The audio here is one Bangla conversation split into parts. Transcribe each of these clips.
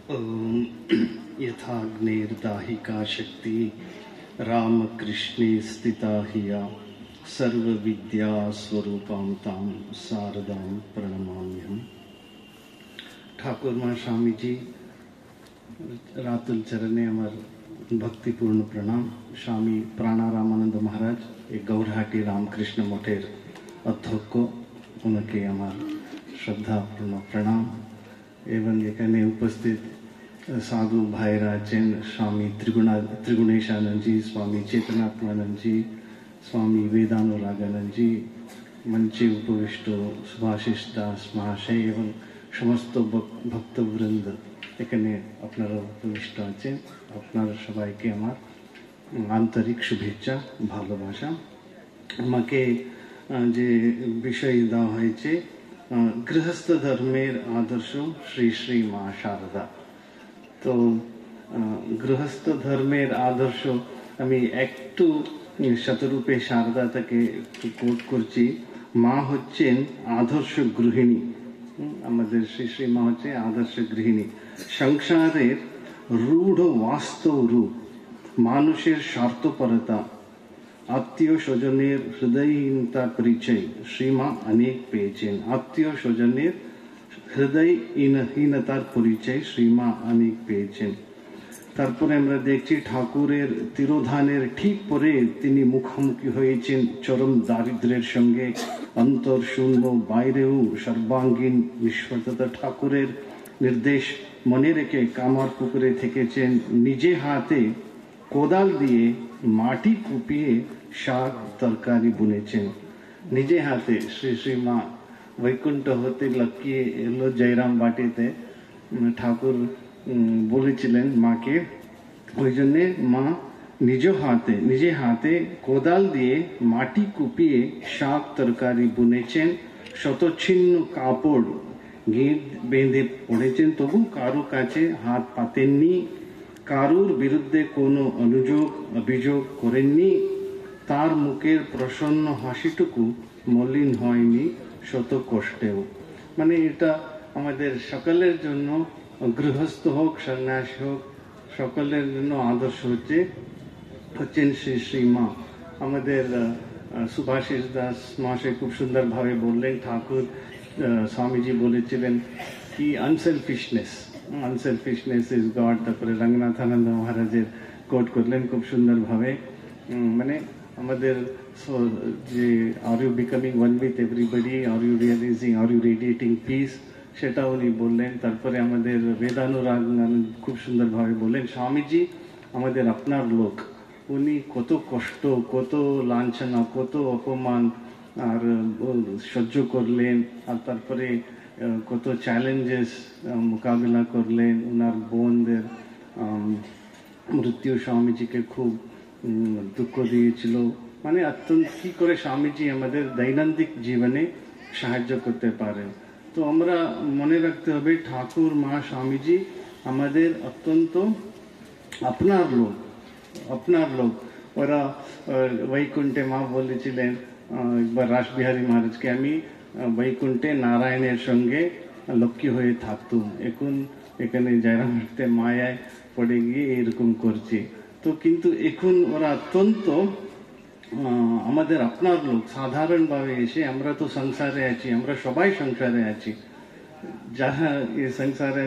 ओम यथाग्नेर्दाहिका शक्ति रामकृष्णे स्थिता हिया सर्व विद्या स्वरूपां तां शारदां प्रणमाम्यहम्। ठाकुर माँ स्वामी जी रातुल चरणे আমার ভক্তিপূর্ণ প্রণাম। স্বামী প্রাণারামানন্দ মহারাজ এই গৌরহাটি রামকৃষ্ণ মঠের অধ্যক্ষ, ওনাকে আমার শ্রদ্ধাপূর্ণ প্রণাম। এবং এখানে উপস্থিত साधु भाईरा आছেন, स्वामी त्रिगुणेशानंद जी, स्वामी चेतनात्मानंद जी, स्वामी वेदानुरागानंद जी, मंचे उपविष्ट सुभाषिष दास महाशय এবং সমস্ত ভক্তবৃন্দ এখানে আপনারা উপবিষ্ট আছেন। আপনারা সবাইকে আমার আন্তরিক শুভেচ্ছা, ভালোবাসা। আমাকে যে বিষয় দেওয়া হয়েছে গৃহস্থ ধর্মের আদর্শ শ্রী শ্রী মা শারদা। তো গৃহস্থ ধর্মের আদর্শ আমি একটু শতরূপে শারদা থেকে একটু কোট করছি। মা হচ্ছেন আদর্শ গৃহিণী, আমাদের শ্রী শ্রী মা হচ্ছে আদর্শ গৃহিণী। সংসারের রূঢ় বাস্তব রূপ, মানুষের স্বার্থপরতা, আত্মীয় স্বজনের হৃদয়হীনতার পরিচয় শ্রীমা অনেক পেয়েছেন। আত্মীয় স্বজনের হৃদয়হীনতার পরিচয় শ্রীমা অনেক পেয়েছেন। তারপরে আমরা দেখছি ঠাকুরের তিরোধানের ঠিক পরে তিনি মুখোমুখি হয়েছেন চরম দারিদ্র্যের সঙ্গে। অন্তর শূন্য, বাইরেও সর্বাঙ্গীন নিঃস্বার্থতা। ঠাকুরের নির্দেশ মনে রেখে কামার পুকুরে থেকেছেন। নিজে হাতে কোদাল দিয়ে মাটি কুপিয়ে শাক তরকারি বুনেছেন। নিজে হাতে শ্রী শ্রী মা বৈকুণ্ঠ হতে লক্ষ্মী এলো জয়রাম বাটিতে, ঠাকুর বলেছিলেন মাকে, ওই জন্যে মা নিজে হাতে কোদাল দিয়ে মাটি কুপিয়ে শাক তরকারি বুনেছেন। শতচ্ছিন্ন কাপড় গিঁট বেঁধে পড়েছেন, তবু কারো কাছে হাত পাতেননি। কারুর বিরুদ্ধে কোনো অভিযোগ করেননি। তার মুখের প্রসন্ন হাসিটুকু মলিন হয়নি শত কষ্টেও। মানে এটা আমাদের সকলের জন্য, গৃহস্থ হোক সন্ন্যাসী হোক, সকলের জন্য আদর্শ হচ্ছেন শ্রী শ্রী মা। আমাদের সুভাষিষ দাস মহাশয় খুব সুন্দরভাবে বললেন, ঠাকুর স্বামীজি বলেছিলেন কি আনসেলফিশনেস ইজ গড। তারপরে রঙ্গনাথানন্দ মহারাজের কোট করলেন খুব সুন্দরভাবে। মানে আমাদের যে are you becoming one with everybody, are you realising, are you radiating peace, সেটা উনি বললেন। তারপরে আমাদের বেদানুরাগ খুব সুন্দরভাবে বললেন স্বামীজি আমাদের আপনার লোক। উনি কত কষ্ট, কত লাঞ্ছনা, কত অপমান আর সহ্য করলেন, আর তারপরে কত চ্যালেঞ্জেস মোকাবিলা করলেন। ওনার বোনদের মৃত্যু স্বামীজিকে খুব দুঃখ দিয়েছিল। মানে অত্যন্ত কি করে স্বামীজি আমাদের দৈনন্দিন জীবনে সাহায্য করতে পারেন। তো আমরা মনে রাখতে হবে ঠাকুর মা স্বামীজি আমাদের অত্যন্ত আপনার লোক। ওরা বৈকুণ্ঠে মা বলেছিলেন একবার রাসবিহারী মহারাজকে, আমি বৈকুণ্ঠে নারায়ণের সঙ্গে লক্ষ্মী হয়ে থাকতুম, এখন এখানে জয়রামতে মায়ায় পড়ে গিয়ে এরকম করছি। তো কিন্তু এখন ওরা অত্যন্ত আমাদের আপনার লোক। সাধারণভাবে এসে আমরা তো সংসারে আছি, আমরা সবাই সংসারে আছি, যারা এই সংসারে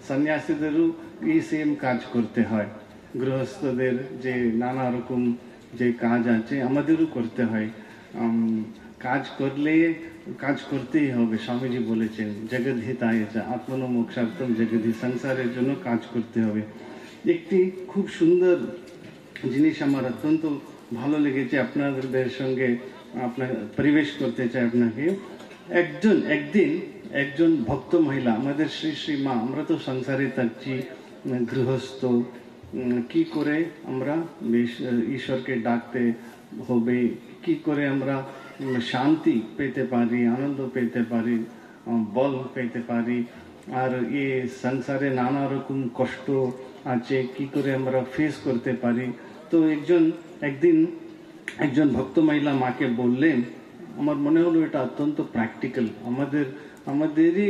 সন্ন্যাসীদেরও এই সেম কাজ করতে হয়। গৃহস্থদের যে নানা রকম যে কাজ আছে আমাদেরও করতে হয়। কাজ করতেই হবে। স্বামীজি বলেছেন জগদ্ধিতায় আত্মনো মোক্ষার্থম জগদ্ধি, সংসারের জন্য কাজ করতে হবে। একটি খুব সুন্দর জিনিস আমার অত্যন্ত ভালো লেগেছে, আপনাদের সঙ্গে আপনার পরিবেশ করতে চাই আপনাকে। একদিন একজন ভক্ত মহিলা, আমাদের শ্রী শ্রী মা, আমরা তো সংসারে থাকছি গৃহস্থ, কি করে আমরা ঈশ্বরকে ডাকতে হবে, কি করে আমরা শান্তি পেতে পারি, আনন্দ পেতে পারি, বল পেতে পারি, আর এই সংসারে নানা রকম কষ্ট আছে, কি করে আমরা ফেস করতে পারি। তো একদিন একজন ভক্ত মহিলা মাকে বললেন, আমার মনে হলো এটা অত্যন্ত প্র্যাকটিক্যাল, আমাদেরই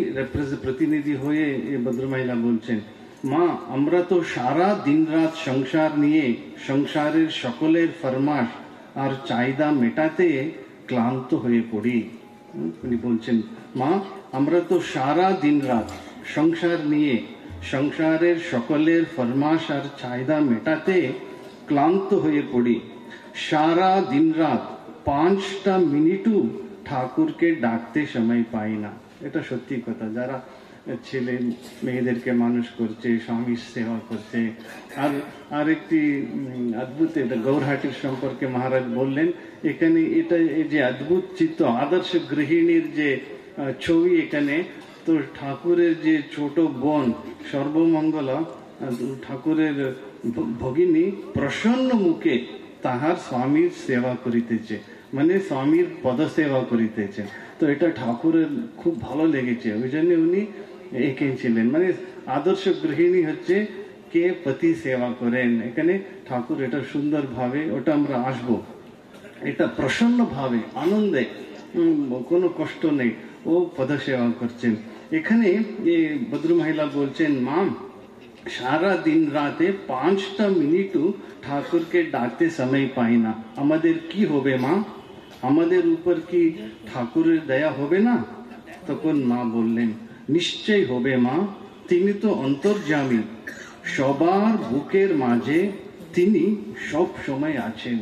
প্রতিনিধি হয়ে এই ভদ্র মহিলা বলছেন মা আমরা তো সারা দিন রাত সংসার নিয়ে সংসারের সকলের ফরমাশ আর চাহিদা মেটাতে ক্লান্ত হয়ে পড়ি। উনি বলছেন মা আমরা তো সারা দিন রাত সংসার নিয়ে সংসারের সকলের ফরমাশ আর চাহিদা মেটাতে ক্লান্ত হয়ে পড়ি, সারা দিন রাত 5টা মিনিটও ঠাকুরকে ডাকতে সময় পাই না। এটা সত্যি কথা, যারা ছেলে মেয়েদেরকে মানুষ করছে, স্বামীর সেবা করছে। আর আরেকটি অদ্ভুত, এটা গৌরহাটির সম্পর্কে মহারাজ বললেন, এখানে এটা এই যে অদ্ভুত চিত্ত আদর্শ গৃহিণীর যে ছবি এখানে, তো ঠাকুরের যে ছোট বোন সর্বমঙ্গলা ঠাকুরের ভগিনী প্রসন্ন মুখে তাহার স্বামীর সেবা করিতেছে, মানে স্বামীর পদসেবা করিতেছে। তো এটা ঠাকুরের খুব ভালো লেগেছে, ওই জন্য উনি এঁকেছিলেন। মানে আদর্শ গৃহিণী হচ্ছে কে পতি সেবা করেন। এখানে ঠাকুর এটা সুন্দর ভাবে, ওটা আমরা আসবো, এটা প্রসন্ন ভাবে আনন্দে, কোনো কষ্ট নেই, ও পদসেবা করছেন। এখানে ভদ্র মহিলা বলছেন মা সারা দিন রাতে 5টা মিনিটও ঠাকুরকে ডাকতে সময় পাই না, আমাদের কি হবে মা? আমাদের উপর কি ঠাকুরের দয়া হবে না? তখন মা বললেন নিশ্চয় হবে মা, তিনি তো অন্তর্যামী, সবার বুকের মাঝে তিনি সব সময় আছেন।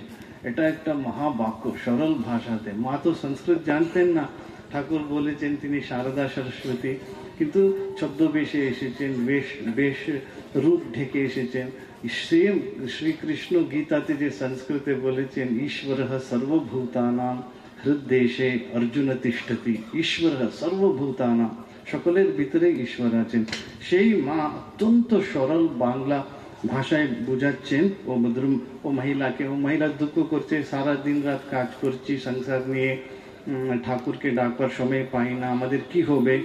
এটা একটা মহাবাক্য, সরল ভাষাতে। মা তো সংস্কৃত জানতেন না, ঠাকুর বলেছেন তিনি শারদা সরস্বতী, কিন্তু ছদ্মবেশে এসেছেন, বেশ রূপ ঢেকে এসেছেন। সেম শ্রীকৃষ্ণ গীতাতে যে সংস্কৃতে বলেছেন ঈশ্বর সর্বভূতানাম হৃদদেশে অর্জুন তিষ্ঠতি, ঈশ্বর সর্বভূতানাম, সকলের ভিতরে ঈশ্বর আছেন। সেই মা অত্যন্ত সরল বাংলা ভাষায় বুঝাচ্ছেন ও মহিলাকে। ও মহিলা দুঃখ করছে, সারা দিন রাত কাজ করছি সংসার নিয়ে, ঠাকুরকে ডাকবার সময় পাই না, আমাদের কি হবে,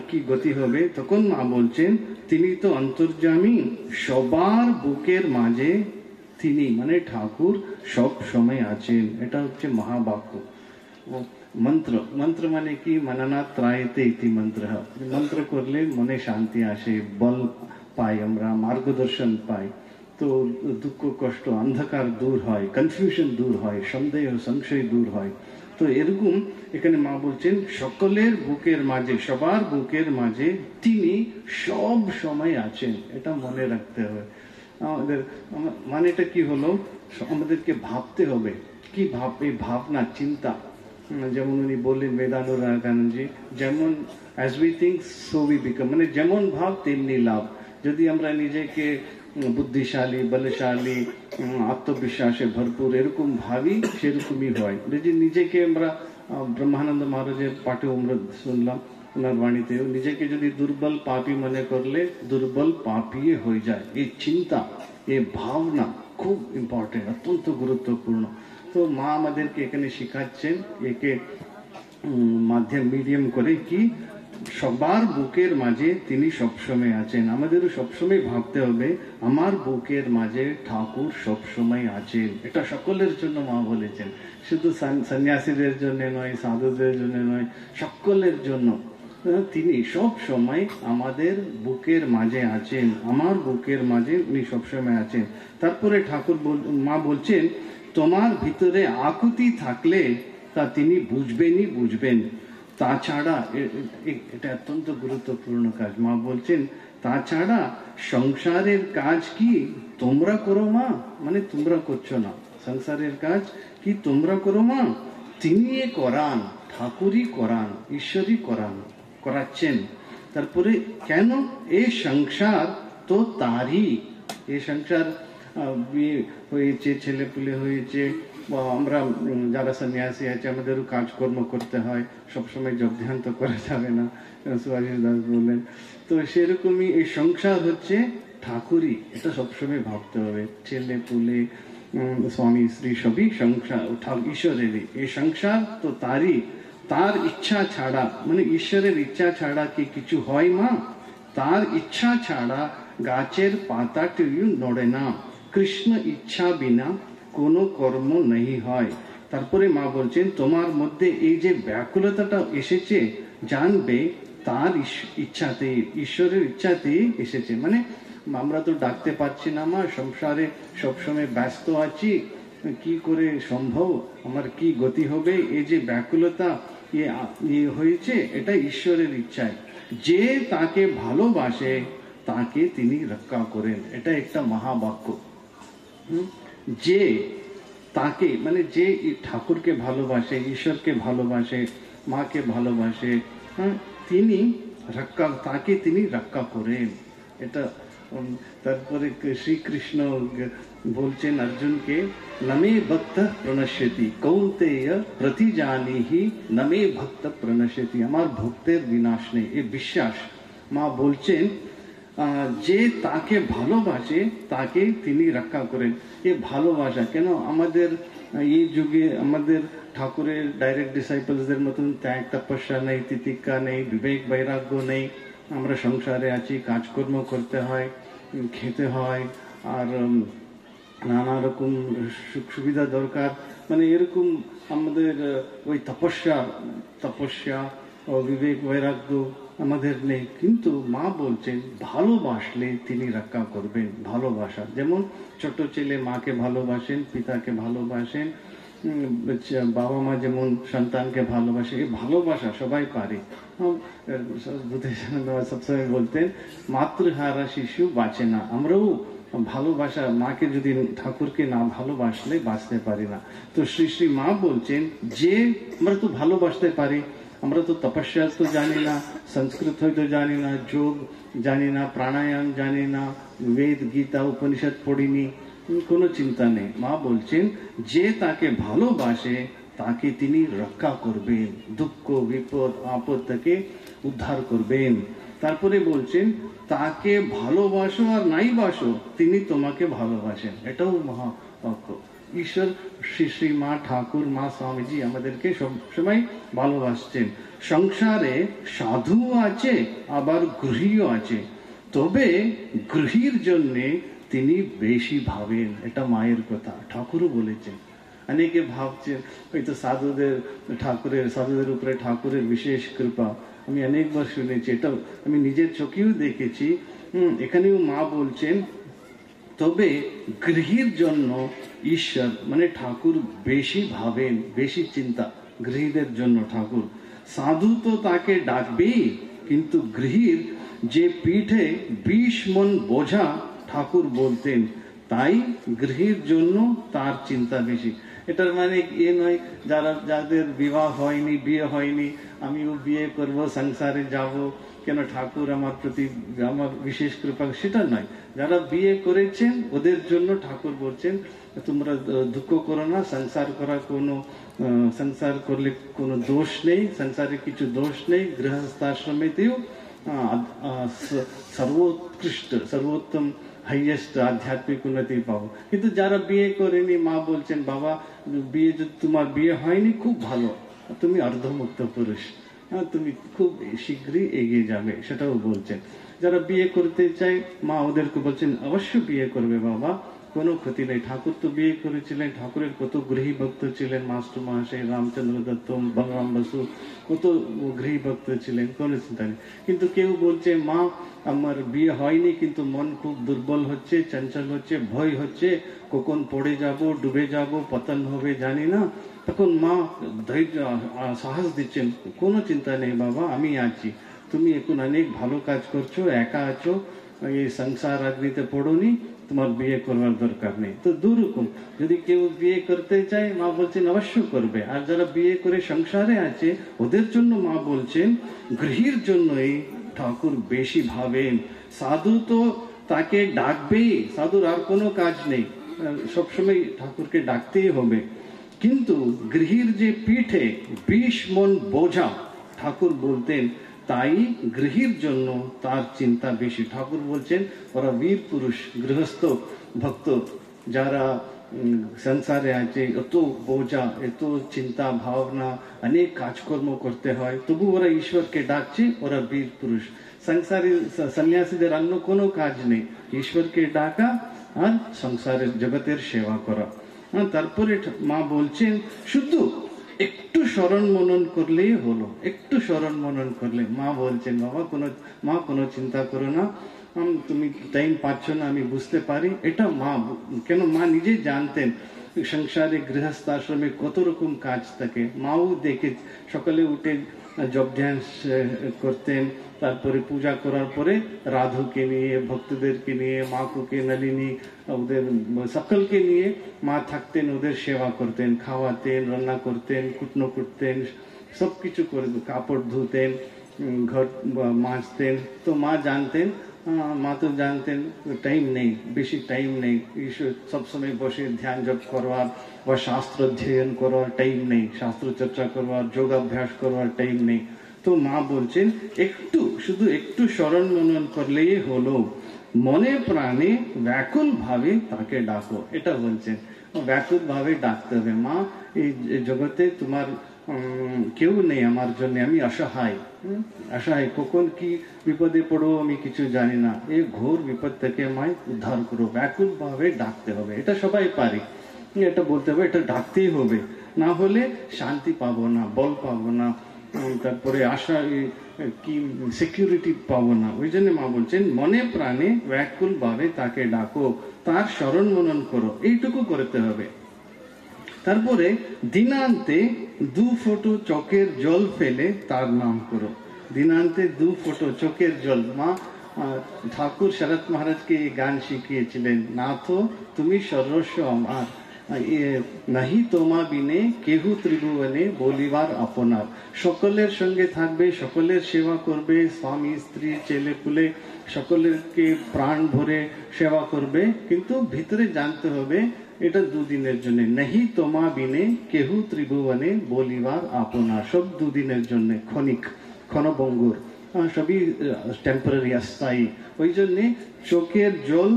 কি গতি হবে? তখন মা বলছেন তিনি তো অন্তর্যামী, সবার বুকের মাঝে তিনি, মানে ঠাকুর সব সময় আছেন। এটা হচ্ছে মহাবাক্য। মন্ত্র, মন্ত্র মানে কি? মননা ত্রায়তে ইতি মন্ত্র। মন্ত্র করলে মনে শান্তি আসে, বল পাই, আমরা মার্গদর্শন পাই, তো দুঃখ কষ্ট অন্ধকার দূর হয়, কনফিউশন দূর হয়, সন্দেহ সংশয় দূর হয়। তো এরকম এখানে মা বলছেন সকলের বুকের মাঝে, সবার বুকের মাঝে তিনি সব সময় আছেন। এটা মনে রাখতে হবে আমাদের। মানেটা কি হলো, আমাদেরকে ভাবতে হবে, কি এই ভাবনা চিন্তা, যেমন উনি বললেন বেদানুরাগানজি, যেমন as we think so we become, মানে যেমন ভাব তেমনি লাভ। যদি আমরা নিজেকে বুদ্ধিশালী, বলশালী, আত্মবিশ্বাসে ভরপুর এরকম ভাবি, সেরকমই হয়। যদি নিজেকে আমরা, ব্রহ্মানন্দ মহারাজের পাঠে আমরা শুনলাম ওনার বাণীতেও, নিজেকে যদি দুর্বল পাপী মনে করলে দুর্বল পাপী হয়ে যায়। এই চিন্তা, এই ভাবনা খুব ইম্পর্টেন্ট, অত্যন্ত গুরুত্বপূর্ণ। তো মা আমাদেরকে এখানে শিখাচ্ছেন, একে মাধ্যম মিডিয়াম করে কি সবার বুকের মাঝে তিনি সবসময় আছেন। আমাদেরও সবসময় ভাবতে হবে আমার বুকের মাঝে ঠাকুর সবসময় আছেন। এটা সকলের জন্য মা বলেছেন, শুধু সন্ন্যাসীদের জন্য নয়, সাধুদের জন্য নয়, সকলের জন্য তিনি সব সময় আমাদের বুকের মাঝে আছেন, আমার বুকের মাঝে উনি সবসময় আছেন। তারপরে ঠাকুর মা বলছেন তোমার ভিতরে আকুতি থাকলে তা তিনি বুঝবেন। তাছাড়া এটা অত্যন্ত গুরুত্বপূর্ণ কাজ। মা বলছেন তাছাড়া সংসারের কাজ কি তোমরা করো মা, মানে তোমরা করছো না, সংসারের কাজ কি তোমরা করো মা, তিনি করান, ঠাকুরই করান, ঈশ্বরই করাচ্ছেন। তারপরে কেন? এই সংসার তো তারই, এই সংসার বিয়ে হয়েছে, ছেলে পুলে হয়েছে, আমরা যারা সন্ন্যাসী আছে আমাদেরও কাজকর্ম করতে হয়, সবসময় জব ধ্যান তো করা যাবে না, সুভাষিস দাস বললেন। তো সেরকমই এই সংসার হচ্ছে ঠাকুরই, এটা সবসময় ভাবতে হবে। ছেলে পুলে, স্বামী স্ত্রী সবই সংসার ঈশ্বরেরই। এই সংসার তো তারই, তার ইচ্ছা ছাড়া, মানে ঈশ্বরের ইচ্ছা ছাড়া কি কিছু হয় মা? তার ইচ্ছা ছাড়া গাছের পাতাটিও নড়ে না, কৃষ্ণ ইচ্ছা বিনা কোনো কর্ম নেই হয়। তারপরে মা বলছেন তোমার মধ্যে এই যে ব্যাকুলতাটা এসেছে, জানবে তার ইচ্ছাতেই, ঈশ্বরের ইচ্ছাতেই এসেছে। মানে আমরা তো ডাকতে পারছি না মা, সংসারে সবসময় ব্যস্ত আছি, কি করে সম্ভব, আমার কি গতি হবে, এই যে ব্যাকুলতা ইয়ে হয়েছে, এটা ঈশ্বরের ইচ্ছায়। যে তাকে ভালোবাসে তাকে তিনি রক্ষা করেন, এটা একটা মহাবাক্য। যে তাকে মানে যে ঠাকুরকে ভালোবাসে, ঈশ্বরকে ভালোবাসে, মাকে ভালোবাসে, তিনি রক্ষা, তাকে তিনি রক্ষা করেন। এটা তারপরে শ্রীকৃষ্ণ বলছেন অর্জুনকে, নমে ভক্ত প্রণশ্যতি কৌন্তেয় প্রতিজানিহি নমে ভক্ত প্রণশ্যতি, আমার ভক্তের বিনাশ নেই, এ বিশ্বাস। মা বলছেন যে তাকে ভালোবাসে তাকে তিনি রক্ষা করেন। এ ভালোবাসা কেন? আমাদের এই যুগে আমাদের ঠাকুরের ডাইরেক্ট ডিসাইপলসদের মতন ত্যাগ তপস্যা নেই, তিতিক্ষা নেই, বিবেক বৈরাগ্য নেই। আমরা সংসারে আছি, কাজকর্ম করতে হয়, খেতে হয়, আর নানা রকম সুখ সুবিধা দরকার, মানে এরকম আমাদের ওই তপস্যা ও বিবেক বৈরাগ্য আমাদের নেই। কিন্তু মা বলছেন ভালোবাসলে তিনি রক্ষা করবেন। ভালোবাসা যেমন ছোট ছেলে মাকে ভালোবাসেন, পিতাকে ভালোবাসেন, বাবা মা যেমন সন্তানকে ভালোবাসে, এই ভালোবাসা সবাই পারে। সবসময় বলতেন মাতৃহারা শিশু বাঁচে না। আমরাও ভালোবাসা, মাকে যদি ঠাকুরকে না ভালোবাসলে বাঁচতে পারি না। তো শ্রী শ্রী মা বলছেন যে আমরা তো ভালোবাসতে পারি, আমরা তো তপস্যা তো জানি না, সংস্কৃত হয়তো জানি না, যোগ জানি না, প্রাণায়াম জানি না, বেদ গীতা উপনিষদ পড়িনি, কোনো চিন্তা নেই। মা বলছেন যে তাকে ভালোবাসে তাকে তিনি রক্ষা করবেন, দুঃখ বিপদ আপদ থেকে উদ্ধার করবেন। তারপরে বলছেন তাকে ভালোবাসো আর নাই বাসো তিনি তোমাকে ভালোবাসেন, এটাও মহাবাক্য। ঈশ্বর শ্রী শ্রী মা ঠাকুর, মা স্বামীজি আমাদেরকে সবসময় ভালোবাসছেন। সংসারে সাধু আছে আবার গৃহীও আছে, তবে গৃহীর জন্যে তিনি বেশি ভাবেন, এটা মায়ের কথা, ঠাকুরও বলেছেন। অনেকে ভাবছেন হয়তো সাধুদের উপরে ঠাকুরের বিশেষ কৃপা, আমি অনেকবার শুনেছি, এটা আমি নিজের চোখেও দেখেছি। এখানেও মা বলছেন তবে গৃহীর জন্য ঈশ্বর মানে ঠাকুর বেশি ভাবেন, বেশি চিন্তা গৃহীদের জন্য ঠাকুর। সাধু তো তাকে ডাকবেই, কিন্তু গৃহীর যে পিঠে 20 মন বোঝা ঠাকুর বলতেন, তাই গৃহীর জন্য তার চিন্তা বেশি। এটার মানে এ নয় যাদের বিবাহ হয়নি, বিয়ে হয়নি, আমিও বিয়ে করব, সংসারে যাব, কেন ঠাকুর আমার প্রতি আমার বিশেষ কৃপা, সেটা নয়। যারা বিয়ে করেছেন ওদের জন্য ঠাকুর বলছেন তোমরা দুঃখ করো না, সংসার করলে কোনো দোষ নেই, সংসারে কিছু দোষ নেই, গৃহস্থাশ্রমেতেও সর্বোত্তম হাইয়েস্ট আধ্যাত্মিক উন্নতি পাবো। কিন্তু যারা বিয়ে করেনি, মা বলছেন বাবা তোমার বিয়ে হয়নি, খুব ভালো, তুমি অর্ধমুক্ত পুরুষ, তুমি খুব শীঘ্রই এগিয়ে যাবে, সেটাও বলছেন। যারা বিয়ে করতে চায় মা ওদেরকে বলছেন অবশ্য বিয়ে করবে বাবা, কোনো ক্ষতি নেই। ঠাকুর তো বিয়ে করেছিলেন, ঠাকুরের কত গৃহী ভক্ত ছিলেন, মাস্টার মহাশয় রামচন্দ্র দত্ত, বলরাম বসু, কত গৃহী ভক্ত ছিলেন, কোনো চিন্তা নেই। কিন্তু কেউ বলছে মা আমার বিয়ে হয়নি, কিন্তু মন খুব দুর্বল হচ্ছে, চঞ্চল হচ্ছে, ভয় হচ্ছে, কখন পড়ে যাব, ডুবে যাব, পতন হবে জানি না। তখন মা ধৈর্য সাহস দিচ্ছেন, কোনো চিন্তা নেই বাবা, আমি আছি, তুমি এখন অনেক ভালো কাজ করছো, একা আছো, এই সংসার আগ্নিতে পড়োনি, তোমার বিয়ে করবার দরকার নেই। তো দুরকম, যদি কেউ বিয়ে করতে চায় মা বলছেন অবশ্য করবে, আর যারা বিয়ে করে সংসারে আছে ওদের জন্য মা বলছেন গৃহীর জন্যই ঠাকুর বেশি ভাবেন। সাধু তো তাকে ডাকবেই, সাধুর আর কোনো কাজ নেই, সবসময় ঠাকুরকে ডাকতেই হবে। কিন্তু গৃহীর যে পিঠে 20 মন বোঝা ঠাকুর বলতেন, তাই গৃহীর জন্য তার চিন্তা বেশি। ঠাকুর বলছেন ওরা বীর পুরুষ, গৃহস্থ ভক্ত যারা সংসারে আছে, এত বোঝা, এত চিন্তা ভাবনা, অনেক কাজকর্ম করতে হয়, তবু ওরা ঈশ্বরকে ডাকছে, ওরা বীর পুরুষ। সংসারী সন্ন্যাসীদের অন্য কোনো কাজ নেই, ঈশ্বরকে ডাকা আর সংসারের জগতের সেবা করা। তারপরে মা বলছেন শুধু একটু স্মরণ মনন করলেই হলো, একটু স্মরণ মনন করলে। মা বলছেন বাবা কোনো চিন্তা করো না, তুমি টাইম পাচ্ছ না আমি বুঝতে পারি। এটা মা কেন মা নিজে জানতেন সংসারে গৃহস্থ আশ্রমে কত রকম কাজ থাকে। মাও দেখে সকালে উঠে জপ ধ্যান করতেন, তারপরে পূজা করার পরে রাধুকে নিয়ে, ভক্তদেরকে নিয়ে, মাকুকে, নলিনী, ওদের সকলকে নিয়ে মা থাকতেন, ওদের সেবা করতেন, খাওয়াতেন, রান্না করতেন, কুটনো কুটতেন, সবকিছু করে, কাপড় ধুতেন, ঘর মাজতেন। তো মা জানতেন, মা তো জানতেন টাইম নেই, বেশি টাইম নেই সবসময় বসে ধ্যান জপ করবার বা শাস্ত্র অধ্যয়ন করার টাইম নেই, শাস্ত্র চর্চা করবার, যোগাভ্যাস করবার টাইম নেই। তো মা বলছেন শুধু একটু স্মরণ মনন করলেই হলো, মনে প্রাণে ব্যাকুল ভাবে তাকে ডাকো। এটা বলছেন ব্যাকুল ভাবে ডাকতে হবে। মা এই জগতে তোমার কেউ নেই আমার জন্য, আমি অসহায়, অসহায়, কখন কি বিপদে পড়বো আমি কিছু জানি না, এই ঘোর বিপদ থেকে আমায় উদ্ধার করো। ব্যাকুল ভাবে ডাকতে হবে, এটা সবাই পারি, এটা বলতে হবে, এটা ডাকতেই হবে, না হলে শান্তি পাবো না, বল পাবো না, তারপরে আশা কি সিকিউরিটি পাবো না। ওই জন্য মা বলছেন মনে প্রাণে ব্যাকুল ভাবে তাকে ডাকো, তার স্মরণ মনন করো, এইটুকু করতে হবে। তারপরে দিনান্তে 2 ফোঁটা চোখের জল ফেলে তার নাম করো। দিনান্তে 2 ফোঁটা চোখের জল। মা ঠাকুর শরৎ মহারাজকে এই গান শিখিয়েছিলেন, নাথ তুমি সর্বস্ব আমার, নাহি তোমা বিনে কেহু ত্রিভুবনে বলিবার আপনার। সকলের সঙ্গে থাকবে, সকলের সেবা করবে, স্বামী স্ত্রী ছেলে পুলে সকলেরকে প্রাণ ভরে সেবা করবে, কিন্তু ভিতরে জানতে হবে এটা 2 দিনের জন্য। নাহি তোমা বিনে কেহু ত্রিভুবনে বলিবার আপনার, সব 2 দিনের জন্য, ক্ষণভঙ্গুর, সবই টেম্পোরারি, অস্থায়ী। ওই জন্যে চোখের জল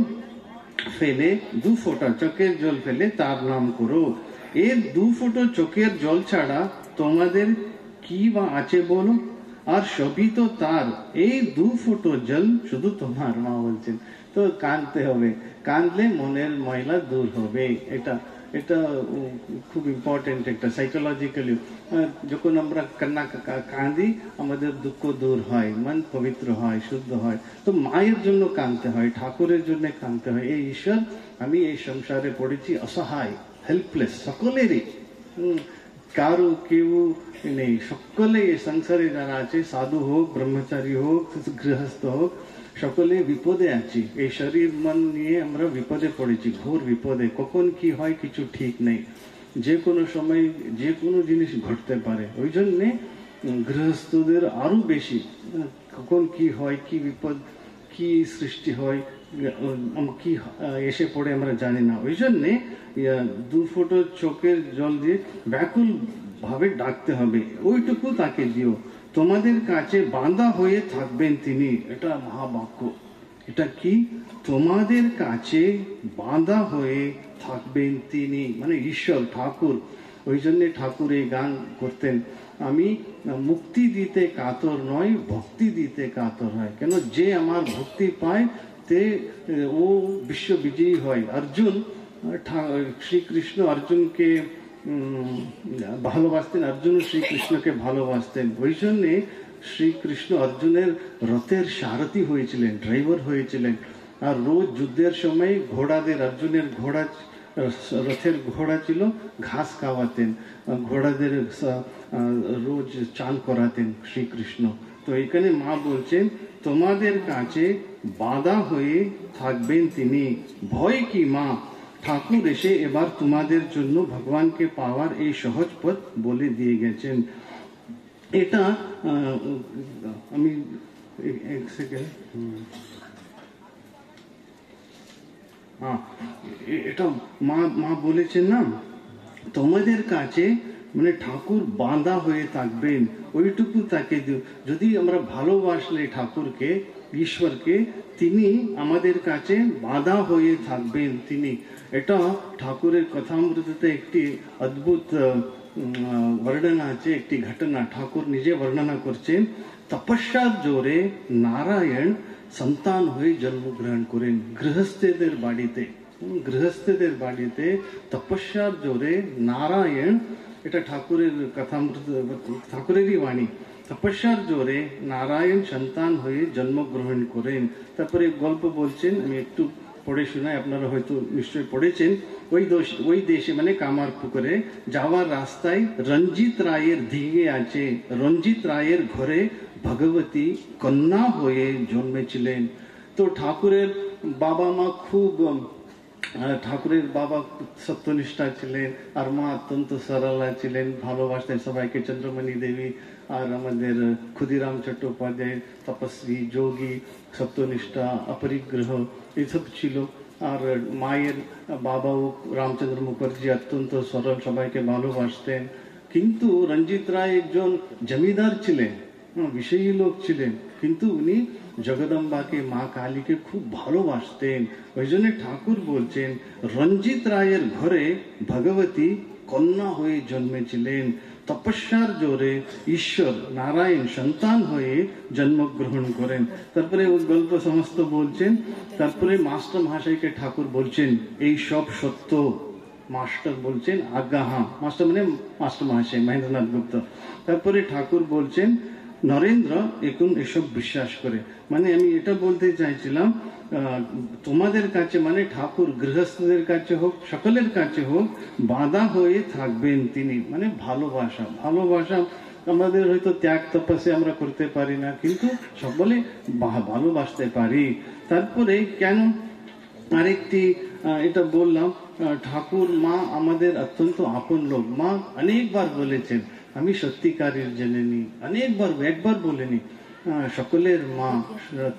ফেলে 2 ফোঁটা চোখের জল ফেলে তার নাম করো। এর 2 ফোঁটা চোখের জল ছাড়া তোমাদের কি বা আছে বলো, আর সবই তো তার, এই 2 ফোঁটা জল শুধু তোমার। মা বলছেন তো কাঁদতে হবে, কাঁদলে মনের ময়লা দূর হবে। এটা খুব ইম্পর্টেন্ট, একটা সাইকোলজিক্যালি। যখন আমরা কাঁদি আমাদের দুঃখ দূর হয়, মন পবিত্র হয়, শুদ্ধ হয়। তো মায়ের জন্য কাঁদতে হয়, ঠাকুরের জন্য কাঁদতে হয়। এই ঈশ্বর, আমি এই সংসারে পড়েছি অসহায়, হেল্পলেস, সকলেরই, কারো কেউ নেই, সকলে এই সংসারে যারা আছে, সাধু হোক, ব্রহ্মচারী হোক, গৃহস্থ হোক, সকলে বিপদে আছি। এই শরীর মন নিয়ে আমরা বিপদে পড়েছি, ঘোর বিপদে। কখন কি হয় কিছু ঠিক নেই, যে কোনো সময় যে কোনো জিনিস ঘটতে পারে। ওই জন্যে গৃহস্থদের আরো বেশি, কখন কি হয়, কি বিপদ, কি সৃষ্টি হয়, কি এসে পড়ে আমরা জানি না। ওই জন্যে 2 ফোঁটা চোখের জল দিয়ে ব্যাকুল ভাবে ডাকতে হবে, ওইটুকু তাকে দিও। তোমাদের কাছে বাঁধা হয়ে থাকবেন তিনি, এটা মহাবাক্য। এটা কি? তোমাদের কাছে বাঁধা হয়ে থাকবেন তিনি, মানে ঈশ্বর, ঠাকুর। ওই জন্য ঠাকুর এই গান করতেন, আমি মুক্তি দিতে কাতর নয়, ভক্তি দিতে কাতর হয়। কেন? যে আমার ভক্তি পায় তে ও বিশ্ব বিজয়ী হয়। অর্জুন, শ্রীকৃষ্ণ অর্জুনকে ভালোবাসতেন, অর্জুন শ্রীকৃষ্ণকে ভালোবাসতেন। ওই জন্যে শ্রীকৃষ্ণ অর্জুনের রথের সারথি হয়েছিলেন, ড্রাইভার হয়েছিলেন। আর রোজ যুদ্ধের সময় ঘোড়াদের, অর্জুনের ঘোড়া, রথের ঘোড়া ছিল, ঘাস খাওয়াতেন, ঘোড়াদের রোজ চান করাতেন শ্রীকৃষ্ণ। তো এখানে মা বলছেন তোমাদের কাছে বাঁধা হয়ে থাকবেন তিনি, ভয় কি মা, ঠাকুর এসে এবার তোমাদের জন্য ভগবানকে পাওয়ার এই সহজ পথ বলে দিয়ে গেছেন। এটা আমি এক সেকেন্ড, এটা মা বলেছেন না, তোমাদের কাছে, মানে ঠাকুর বাঁধা হয়ে থাকবেন, ওইটুকু তাকে দিও। যদি আমরা ভালোবাসলে ঠাকুরকে, ঈশ্বরকে, তিনি আমাদের কাছে বাঁধা হয়ে থাকবেন তিনি। এটা ঠাকুরের কথামৃততে একটি অদ্ভুত বর্ণনা আছে, একটি ঘটনা ঠাকুর নিজে বর্ণনা করছেন। তপস্যার জোরে নারায়ণ সন্তান হয়ে জন্মগ্রহণ করেন গৃহস্থদের বাড়িতে। গৃহস্থদের বাড়িতে তপস্যার জোরে নারায়ণ এটা ঠাকুরের কথামৃত, ঠাকুরেরই বাণী। তপস্যার জোরে নারায়ণ সন্তান হয়ে জন্মগ্রহণ করেন। তারপরে গল্প বলছেন, আমি একটু পড়ে শোনাই, আপনারা হয়তো নিশ্চয়ই পড়েছেন। ওই দেশে মানে কামারপুকুরে যাওয়ার রাস্তায় রঞ্জিত রায়ের দিঘে আছে, রঞ্জিত রায়ের ঘরে ভগবতী কন্যা হয়ে জন্মেছিলেন। তো ঠাকুরের বাবা মা খুব, ঠাকুরের বাবা সত্যনিষ্ঠা ছিলেন, আর মা অত্যন্ত সরলা ছিলেন, ভালোবাসতেন সবাইকে। চন্দ্রমণি দেবী আর আমাদের ক্ষুদিরাম চট্টোপাধ্যায় তপস্বী, যোগী, সত্যনিষ্ঠা, অপরিগ্রহ এসব ছিল। আর মায়ের বাবাও রামচন্দ্র মুখার্জি অত্যন্ত সরল, সবাইকে ভালোবাসতেন। কিন্তু রঞ্জিত রায় একজন জমিদার ছিলেন, বিষয়ী লোক ছিলেন, কিন্তু উনি জগদম্বাকে, মা কালীকে খুব ভালোবাসতেন। ওই জন্য ঠাকুর বলছেন রঞ্জিত রায়ের ঘরে ভগবতী কন্যা হয়ে জন্মেছিলেন। তপস্যার জোরে ঈশ্বর নারায়ণ সন্তান হয়ে জন্মগ্রহণ করেন। তারপরে ওই গল্প সমস্ত বলছেন। তারপরে মাস্টার মহাশয়কে ঠাকুর বলছেন এই সব সত্য। মাস্টার বলছেন আজ্ঞা হ্যাঁ, মাস্টার মানে মাস্টার মহাশয় মহেন্দ্রনাথ গুপ্ত। তারপরে ঠাকুর বলছেন নরেন্দ্র এখন এসব বিশ্বাস করে। মানে আমি এটা বলতে চাইছিলাম, তোমাদের কাছে মানে ঠাকুর গৃহস্থদের কাছে হোক, সকলের কাছে হোক, বাঁধা হয়ে থাকবেন তিনি। মানে ভালোবাসা, ভালোবাসা আমাদের হয়তো ত্যাগ তপস্যা আমরা করতে পারি না, কিন্তু সকলে ভালোবাসতে পারি। তারপরে কেন আরেকটি এটা বললাম, ঠাকুর মা আমাদের অত্যন্ত আপন লোক। মা অনেকবার বলেছেন আমি সত্যিকারের জননী, অনেকবার, একবার বলেনি। সকলের মা,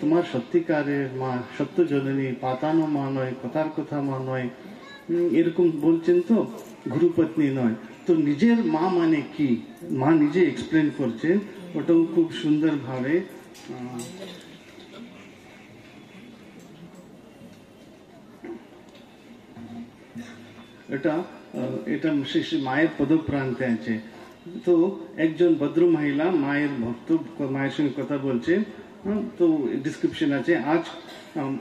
তোমার সত্যিকারের মা, সত্য জননী, পাতানো মা নয়, কথার কথা মা নয়, এরকম বলছেন। তো গুরুপত্নী নয়। তো নিজের মা মানে কি, মা নিজে এক্সপ্লেন করছেন, ওটাও খুব সুন্দর ভাবে। এটা শ্রী মায়ের পদপ্রান্তে আছে। তো একজন ভদ্র মহিলা মায়ের ভক্ত, মায়ের সঙ্গে কথা বলছে। তো ডিসক্রিপশন আছে। আজ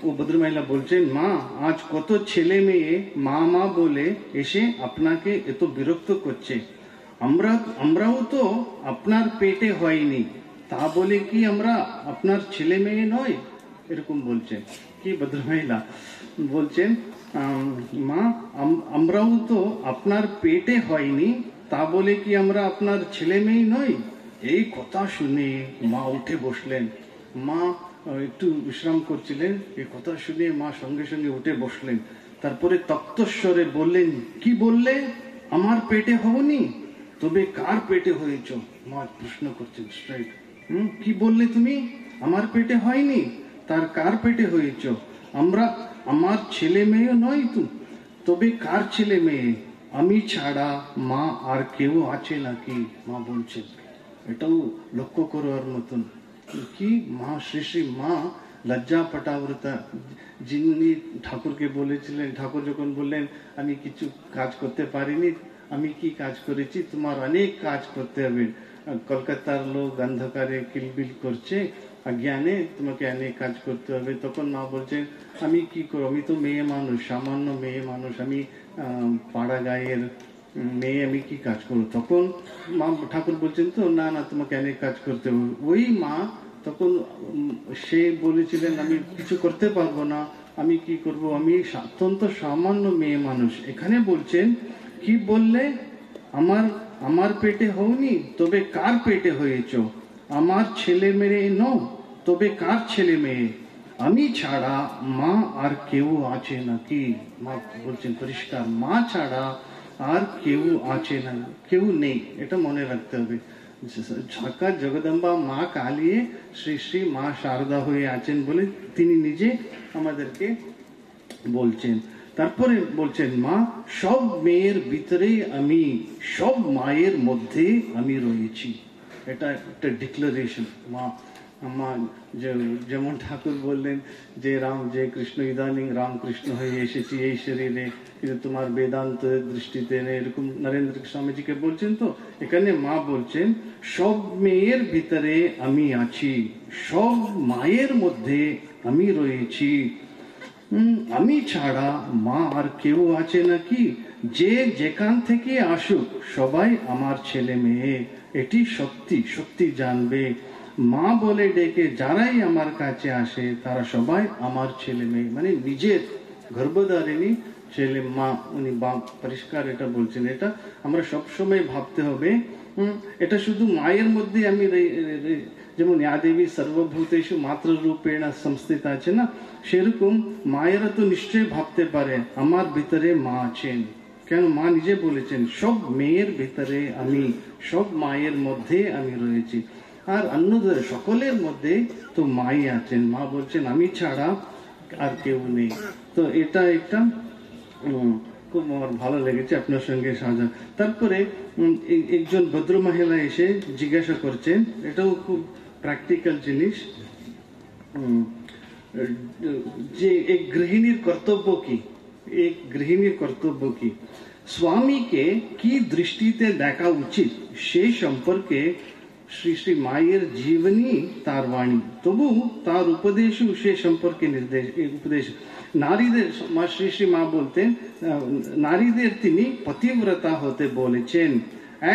ও ভদ্র মহিলা বলছেন, মা আজ কত ছেলে মেয়ে মা মা বলে এসে আপনাকে এত বিরক্ত করছে। আমরাও তো আপনার পেটে হয়নি, তা বলে কি আমরা আপনার ছেলে মেয়ে নয়? এরকম বলছেন। কি ভদ্র মহিলা বলছেন, মা আমরাও তো আপনার পেটে হয়নি, তা বলে কি আমরা আপনার ছেলে মেয়ে নই? এই কথা শুনে মা উঠে বসলেন। মা একটু বিশ্রাম করছিলেন, এই কথা শুনে মা সঙ্গে সঙ্গে উঠে বসলেন। তারপরে তপ্তস্বরে বললেন, কি বললে? আমার পেটে হওনি? তবে কার পেটে হয়েছ? মা প্রশ্ন করছেন স্ট্রাইট। কি বললে তুমি? আমার পেটে হয়নি, তার কার পেটে হয়েছ? আমার ছেলে মেয়ে নয় তো, তবে কার ছেলে মেয়ে? আমি ছাড়া মা আর কেউ আছে নাকি? মা বলছেন। এটাও লক্ষ্য করার মতন। কি মা, শ্রী শ্রী মা লজ্জা পটাবৃতা, যিনি ঠাকুরকে বলেছিলেন, ঠাকুর যখন বললেন আমি কিছু কাজ করতে পারিনি, আমি কি কাজ করেছি? তোমার অনেক কাজ করতে হবে। কলকাতার লোক অন্ধকারে কিলবিল করছে, অজ্ঞানে, তোমাকে অনেক কাজ করতে হবে। তখন মা বলছেন আমি কি করবো, আমি তো মেয়ে মানুষ, সামান্য মেয়ে মানুষ, আমি পাড়া গায়ের মেয়ে, আমি কি কাজ করবো? তখন মা ঠাকুর বলছেন তো না না, তোমাকে অনেক কাজ করতে হবে। ওই মা তখন সে বলেছিলেন আমি কিছু করতে পারবো না, আমি কি করব, আমি অত্যন্ত সামান্য মেয়ে মানুষ। এখানে বলছেন কি বললে? আমার পেটে হওনি, তবে কার পেটে হয়েছ? আমার ছেলে মেয়ে নও, তবে কার ছেলে মেয়ে? আমি ছাড়া মা আর কেউ আছে নাকি? মা বলছেন পরিষ্কার, মা ছাড়া আর কেউ আছে না, কেউ নেই। এটা মনে রাখতে হবে। সাক্ষাৎ জগদম্বা মা কালী শ্রী শ্রী মা শারদা হয়ে আছেন বলে তিনি নিজে আমাদেরকে বলছেন। তারপরে বলছেন মা সব মেয়ের ভিতরে আমি, সব মায়ের মধ্যে আমি রয়েছি। এটা একটা ডিক্লারেশন। মা যেমন ঠাকুর বললেন যে কৃষ্ণ ইদানিং রামকৃষ্ণ হয়ে এসেছি এই শরীরে, কিন্তু তোমার বেদান্ত দৃষ্টিতে নেই, এরকম নরেন্দ্র স্বামীজিকে বলছেন। তো এখানে মা বলছেন সব মেয়ের ভিতরে আমি আছি, সব মায়ের মধ্যে আমি রয়েছি। আমি ছাড়া মা আর কেউ আছে নাকি? যে যেখান থেকে আসুক সবাই আমার ছেলে মেয়ে, এটি সত্যি সত্যি জানবে। মা বলে ডেকে যারাই আমার কাছে আসে তারা সবাই আমার ছেলে মেয়ে, মানে নিজের গর্ভধারিণী ছেলে মা, উনি পরিষ্কার এটা বলছেন। এটা আমরা সবসময় ভাবতে হবে। এটা শুধু মায়ের মধ্যে আমি যেমন ইয়া দেবী সর্বভূতেষু মাতৃ রূপেণ সংস্থিতা আছে না, সেরকম মায়েরা তো নিশ্চয়ই ভাবতে পারে আমার ভিতরে মা আছেন। কেন? মা নিজে বলেছেন সব মেয়ের ভিতরে আমি, সব মায়ের মধ্যে আমি রয়েছি। আর অন্যদের সকলের মধ্যে তো মাই আছেন। মা বলছেন আমি ছাড়া আর কেউ নেই। তো এটা একটা খুব আমার ভালো লেগেছে আপনার সঙ্গে সাজা। তারপরে একজন ভদ্র মহিলা এসে জিজ্ঞাসা করছেন, এটাও খুব প্র্যাকটিক্যাল জিনিস, যে এক গৃহিণীর কর্তব্য কি, এক গৃহিণীর কর্তব্য কি, স্বামীকে কি দৃষ্টিতে দেখা উচিত সে সম্পর্কে শ্রী শ্রী মায়ের জীবনী তার বাণী, তবু তার উপদেশও সে সম্পর্কে উপদেশ। নারীদের শ্রী শ্রী মা বলতেন নারীদের তিনি পতিব্রতা হতে বলেছেন।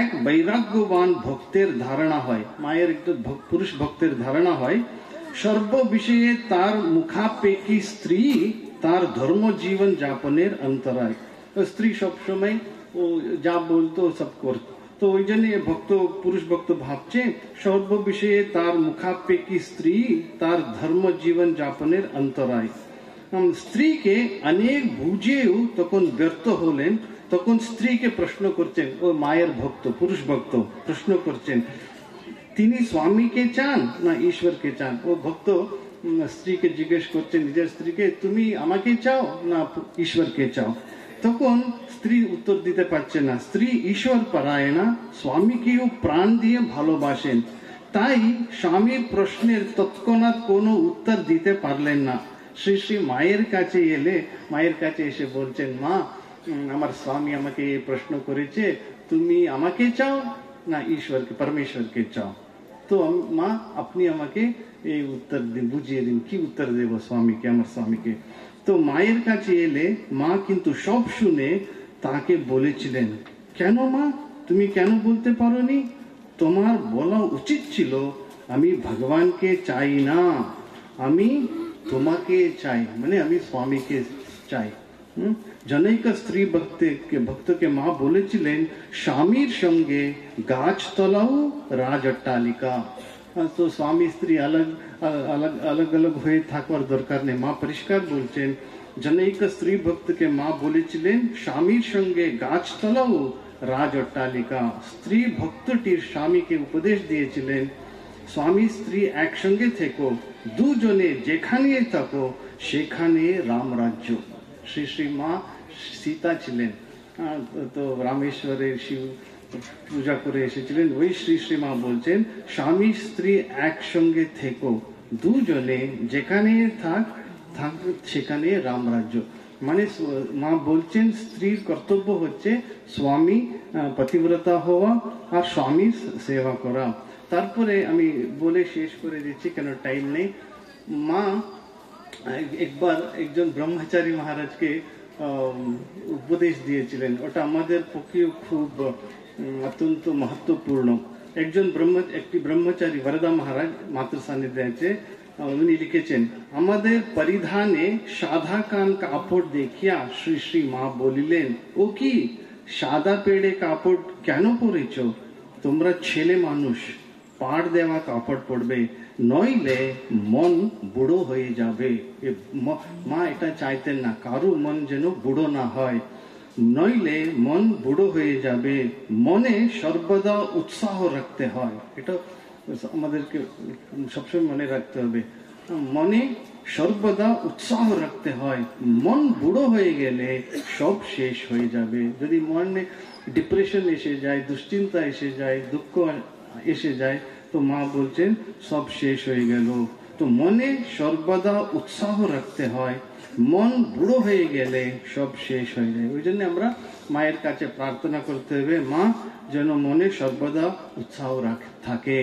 এক বৈরাগ্যবান ভক্তের ধারণা হয়, মায়ের একটা পুরুষ ভক্তের ধারণা হয়, সর্ব বিষয়ে তার মুখাপেক্ষী স্ত্রী তার ধর্ম জীবন যাপনের অন্তরায়। স্ত্রী সবসময় ও যা বলতো সব করতো, তো ওই জন্য ভক্ত পুরুষ ভক্ত ভাবছে সর্ব বিষয়ে তার মুখাপেক্ষী স্ত্রী তার ধর্ম জীবন যাপনের অন্তরায়। স্ত্রীকে অনেক বুঝেও তখন ব্যর্থ হলেন, তখন স্ত্রীকে প্রশ্ন করছেন, ও মায়ের ভক্ত পুরুষ ভক্ত প্রশ্ন করছেন তিনি স্বামীকে চান না ঈশ্বরকে চান। ও ভক্ত স্ত্রীকে জিজ্ঞেস করছেন নিজের স্ত্রীকে, তুমি আমাকে চাও না ঈশ্বরকে চাও? তখন স্ত্রী উত্তর দিতে পারছে না। স্ত্রী ঈশ্বর পরায়ণা, স্বামীকেও প্রাণ দিয়ে ভালোবাসেন, তাই স্বামীর প্রশ্নের তৎক্ষণাৎ কোনো উত্তর দিতে পারলেন না। শ্রী শ্রী মায়ের কাছে এলে মায়ের কাছে এসে বলছেন, মা আমার স্বামী আমাকে এই প্রশ্ন করেছে, তুমি আমাকে চাও না ঈশ্বরকে পরমেশ্বরকে চাও? তো মা আপনি আমাকে এই উত্তর দিন, বুঝিয়ে দিন কি উত্তর দেব স্বামীকে, আমার স্বামীকে। তো মায়ের কাছে এলে মা কিন্তু সব শুনে তাকে বলেছিলেন, কেন মা তুমি কেন বলতে পারোনি? তোমার বলা উচিত ছিল আমি ভগবানকে চাই না, আমি তোমাকে চাই, মানে আমি স্বামীকে চাই। জনৈক স্ত্রী ভক্তকে মা বলেছিলেন স্বামীর সঙ্গে গাছতলাও রাজ অট্টালিকা। তো স্বামী স্ত্রী अलग अलग হয়ে থাকার দরকার নেই। মা পরিষ্কার বলছেন জনৈক স্ত্রী ভক্তকে মা বলেছিলেন স্বামীর সঙ্গে গাছতলাও রাজ অট্টালিকা। স্ত্রী ভক্তটির স্বামীকে উপদেশ দিয়েছিলেন স্বামী স্ত্রী একসঙ্গে থেকো, দুজনে যেখানে থাকো সেখানে রাম রাজ্য। শ্রী শ্রী মা সীতা ছিলেন, তো রামেশ্বরের শিব পূজা করে এসেছিলেন। ওই শ্রী শ্রী মা বলছেন স্বামী স্ত্রী একসঙ্গে থেকো, দুজনে যেখানে থাক সেখানে রাম রাজ্য। মানে মা বলছেন স্ত্রীর কর্তব্য হচ্ছে স্বামী পতিব্রতা হওয়া আর স্বামীর সেবা করা। তারপরে আমি বলে শেষ করে দিচ্ছি কেন টাইম নেই। মা একবার একজন ব্রহ্মচারী মহারাজকে উপদেশ দিয়েছিলেন, ওটা আমাদের পক্ষে খুব অত্যন্ত মহত্বপূর্ণ। একটি ব্রহ্মচারী বরদা মহারাজ মাতৃ সান্নিধ্যে আছে, উনি লিখেছেন আমাদের পরিধানে সাদা কান কাপড় দেখিয়া শ্রী শ্রী মা বলিলেন, ও কি সাদা পেড়ে কাপড় কেন পরেছ? তোমরা ছেলে মানুষ, পাড় দেওয়া কাপড় পরবে, নইলে মন বুড়ো হয়ে যাবে। মা এটা চাইতেন না কারো মন যেন বুড়ো না হয়, নইলে মন বুড়ো হয়ে যাবে। মনে সর্বদা উৎসাহ রাখতে হয়, এটা আমাদেরকে সবসময় মনে রাখতে হবে। মনে সর্বদা উৎসাহ রাখতে হয়, মন বুড়ো হয়ে গেলে সব শেষ হয়ে যাবে। যদি মনে ডিপ্রেশন এসে যায়, দুশ্চিন্তা এসে যায়, দুঃখ এসে যায়, তো মা বলছেন সব শেষ হয়ে গেল। তো মনে সর্বদা উৎসাহ রাখতে হয়, মন বুড়ো হয়ে গেলে সব শেষ হয়ে যায়। ওই জন্য আমরা মায়ের কাছে প্রার্থনা করতে হবে মা যেন মনে সর্বদা উৎসাহ থাকে।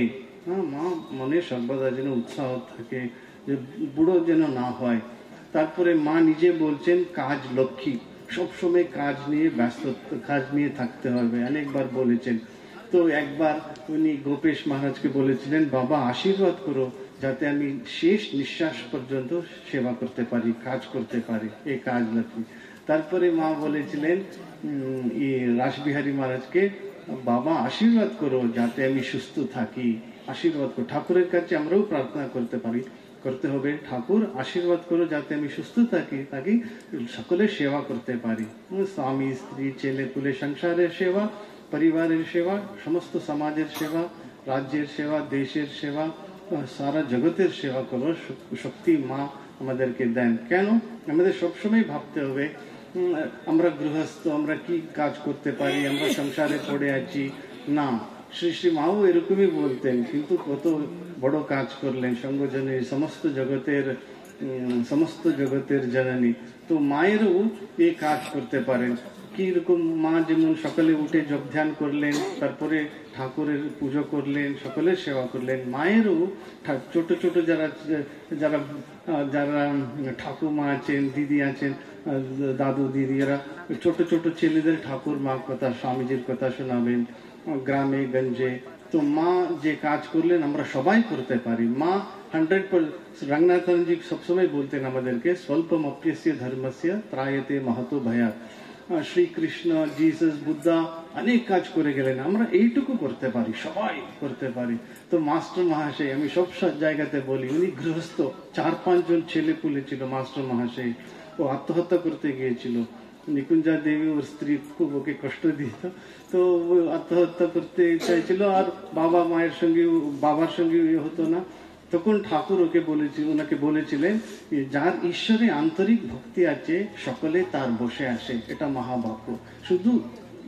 মা মনে সর্বদা যেন উৎসাহ থাকে, যে বুড়ো যেন না হয়। তারপরে মা নিজে বলছেন কাজ লক্ষ্মী, সবসময় কাজ নিয়ে ব্যস্ত, কাজ নিয়ে থাকতে হবে, অনেকবার বলেছেন। তো একবার উনি গোপেশ মহারাজকে বলেছিলেন, বাবা আশীর্বাদ করো যাতে আমি শেষ নিঃশ্বাস পর্যন্ত সেবা করতে পারি, কাজ করতে পারি, এই কাজ লক্ষ্মী। তারপরে মা বলেছিলেন রাসবিহারী মহারাজকে, বাবা আশীর্বাদ করো যাতে আমি সুস্থ থাকি, আশীর্বাদ করো। ঠাকুরের কাছে আমরাও প্রার্থনা করতে হবে, ঠাকুর আশীর্বাদ করো যাতে আমি সুস্থ থাকি, তাকে সকলের সেবা করতে পারি, স্বামী স্ত্রী ছেলে পুলে, সংসারের সেবা, পরিবারের সেবা, সমস্ত সমাজের সেবা, রাজ্যের সেবা, দেশের সেবা, সারা জগতের সেবা করো শক্তি মা আমাদেরকে দেন। কেন আমাদের সবসময় ভাবতে হবে আমরা গৃহস্থ, আমরা কি কাজ করতে পারি, আমরা সংসারে পড়ে আছি না। শ্রী শ্রী মাও এরকমই বলতেন, কিন্তু কত বড় কাজ করলেন, সঙ্গজনী সমস্ত জগতের জননী। তো মায়েরও এই কাজ করতে পারেন। কিরকম মা যেমন সকালে উঠে যোগ ধ্যান করলেন, তারপরে ঠাকুরের পুজো করলেন, সকলের সেবা করলেন, মায়েরও ছোট ছোট যারা যারা যারা ঠাকুমা আছেন, দিদি আছেন, দাদু দিদি, এরা ছোট ছোট ছেলেদের ঠাকুর মা কথা, স্বামীজির কথা শোনাবেন গ্রামে গঞ্জে। তো মা যে কাজ করলেন আমরা সবাই করতে পারি। মা 100%, রঙ্গনাথনজি সবসময় বলতেন আমাদেরকে, স্বল্পম অপ্যস্য ধর্মস্য ত্রায়তে মহতো ভয়াৎ। শ্রীকৃষ্ণ, জিসাস, বুদ্ধা অনেক কাজ করে গেলেন, আমরা এইটুকু করতে পারি, সবাই করতে পারি। তো মাস্টার মহাশয়, আমি সব জায়গাতে বলি, উনি গৃহস্থ, 4-5 জন ছেলে পুলে ছিল মাস্টার মহাশয়। ও আত্মহত্যা করতে গিয়েছিল, নিকুঞ্জা দেবী ওর স্ত্রী খুব ওকে কষ্ট দিত, তো ও আত্মহত্যা করতে চাইছিল, আর বাবার সঙ্গে হতো না। তখন ঠাকুর ওনাকে বলেছিলেন, যার ঈশ্বরে আন্তরিক ভক্তি আছে সকলে তার বসে আসে, এটা মহাবাক্য। শুধু